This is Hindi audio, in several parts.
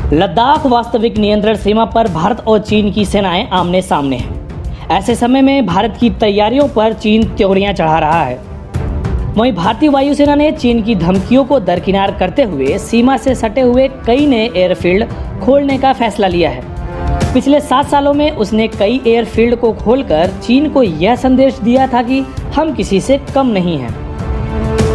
लद्दाख वास्तविक नियंत्रण सीमा पर भारत और चीन की सेनाएं आमने सामने हैं। ऐसे समय में भारत की तैयारियों पर चीन त्योरियां चढ़ा रहा है। वहीं भारतीय वायुसेना ने चीन की धमकियों को दरकिनार करते हुए सीमा से सटे हुए कई नए एयरफील्ड खोलने का फैसला लिया है। पिछले 7 सालों में उसने कई एयरफील्ड को खोलकर चीन को यह संदेश दिया था कि हम किसी से कम नहीं हैं।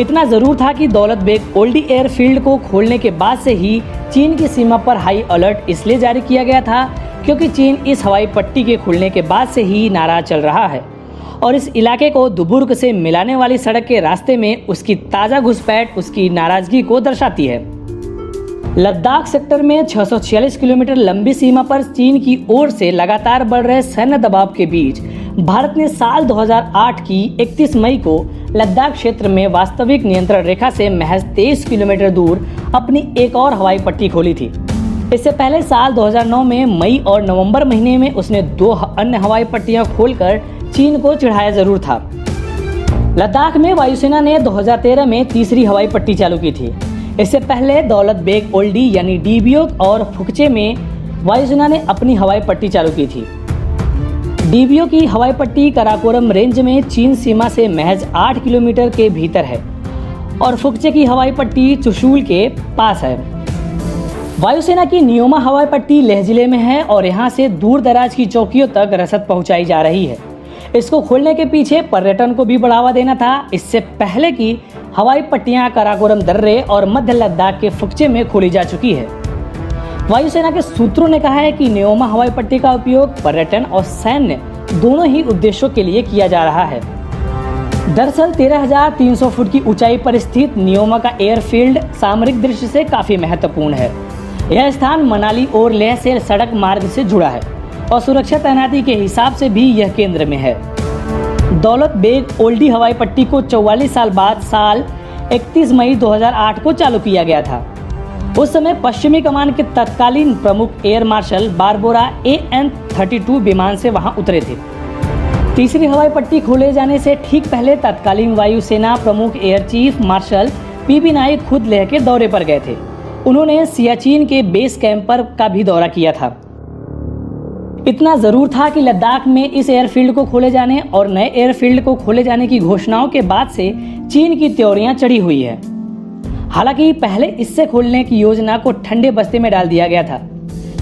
इतना जरूर था कि दौलत बेग ओल्डी एयरफील्ड को खोलने के बाद से ही चीन की सीमा पर हाई अलर्ट इसलिए जारी किया गया था क्योंकि चीन इस हवाई पट्टी के खुलने के बाद से ही नाराज चल रहा है और इस इलाके को दुबुर्ग से मिलाने वाली सड़क के रास्ते में उसकी ताज़ा घुसपैठ उसकी नाराजगी को दर्शाती है। लद्दाख सेक्टर में 646 किलोमीटर लंबी सीमा पर चीन की ओर से लगातार बढ़ रहे सैन्य दबाव के बीच भारत ने साल 2008 की 31 मई को लद्दाख क्षेत्र में वास्तविक नियंत्रण रेखा से महज 23 किलोमीटर दूर अपनी एक और हवाई पट्टी खोली थी। इससे पहले साल 2009 में मई और नवंबर महीने में उसने 2 अन्य हवाई पट्टियां खोलकर चीन को चिढ़ाया जरूर था। लद्दाख में वायुसेना ने 2013 में तीसरी हवाई पट्टी चालू की थी। इससे पहले दौलत बेग ओल्डी यानी डीबियोक और फुकचे में वायुसेना ने अपनी हवाई पट्टी चालू की थी। डीबियोक की हवाई पट्टी कराकोरम रेंज में चीन सीमा से महज 8 किलोमीटर के भीतर है और फुकचे की हवाई पट्टी चुशूल के पास है। वायुसेना की नियोमा हवाई पट्टी लेह जिले में है और यहां से दूर दराज की चौकियों तक रसद पहुंचाई जा रही है। इसको खोलने के पीछे पर्यटन को भी बढ़ावा देना था। इससे पहले की हवाई पट्टियां कराकोरम दर्रे और मध्य लद्दाख के फुकचे में खोली जा चुकी है। वायुसेना के सूत्रों ने कहा है कि नियोमा हवाई पट्टी का उपयोग पर्यटन और सैन्य दोनों ही उद्देश्यों के लिए किया जा रहा है। दरअसल 13,300 फुट की ऊंचाई पर स्थित नियोमा का एयरफील्ड सामरिक दृष्टि से काफी महत्वपूर्ण है। यह स्थान मनाली और लेह से सड़क मार्ग से जुड़ा है और सुरक्षा तैनाती के हिसाब से भी यह केंद्र में है। दौलत बेग ओल्डी हवाई पट्टी को 44 साल बाद साल 31 मई 2008 को चालू किया गया था। उस समय पश्चिमी कमान के तत्कालीन प्रमुख एयर मार्शल बारबोरा AN-32 विमान से वहां उतरे थे। तीसरी हवाई पट्टी खोले जाने से ठीक पहले तत्कालीन वायुसेना प्रमुख air chief marshal PB Naik खुद लेह के दौरे पर गए थे। उन्होंने सियाचिन के बेस कैंप पर का भी दौरा किया था। इतना जरूर था कि लद्दाख में इस एयरफील्ड को खोले जाने और नए एयरफील्ड को खोले जाने की घोषणाओं के बाद से चीन की त्योरियां चढ़ी हुई है। हालांकि पहले इससे खोलने की योजना को ठंडे बस्ते में डाल दिया गया था,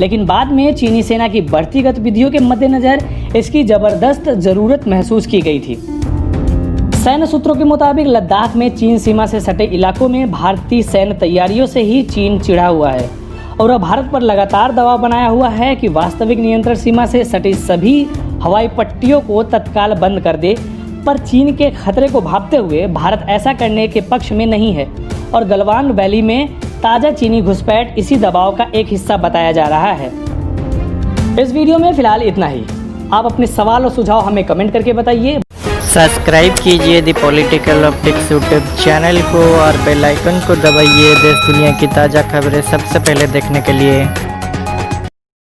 लेकिन बाद में चीनी सेना की बढ़ती गतिविधियों के मद्देनजर इसकी जबरदस्त जरूरत महसूस की गई थी। सैन्य सूत्रों के मुताबिक लद्दाख में चीन सीमा से सटे इलाकों में भारतीय सैन्य तैयारियों से ही चीन चिढ़ा हुआ है और वह भारत पर लगातार दबाव बनाया हुआ है कि वास्तविक नियंत्रण सीमा से सटी सभी हवाई पट्टियों को तत्काल बंद कर दे। पर चीन के खतरे को भांपते हुए भारत ऐसा करने के पक्ष में नहीं है और गलवान वैली में ताज़ा चीनी घुसपैठ इसी दबाव का एक हिस्सा बताया जा रहा है। इस वीडियो में फिलहाल इतना ही। आप अपने सवाल और सुझाव हमें कमेंट करके बताइए। सब्सक्राइब कीजिए the political optics YouTube channel को और बेल आइकन को दबाइए देश दुनिया की ताज़ा खबरें सबसे पहले देखने के लिए।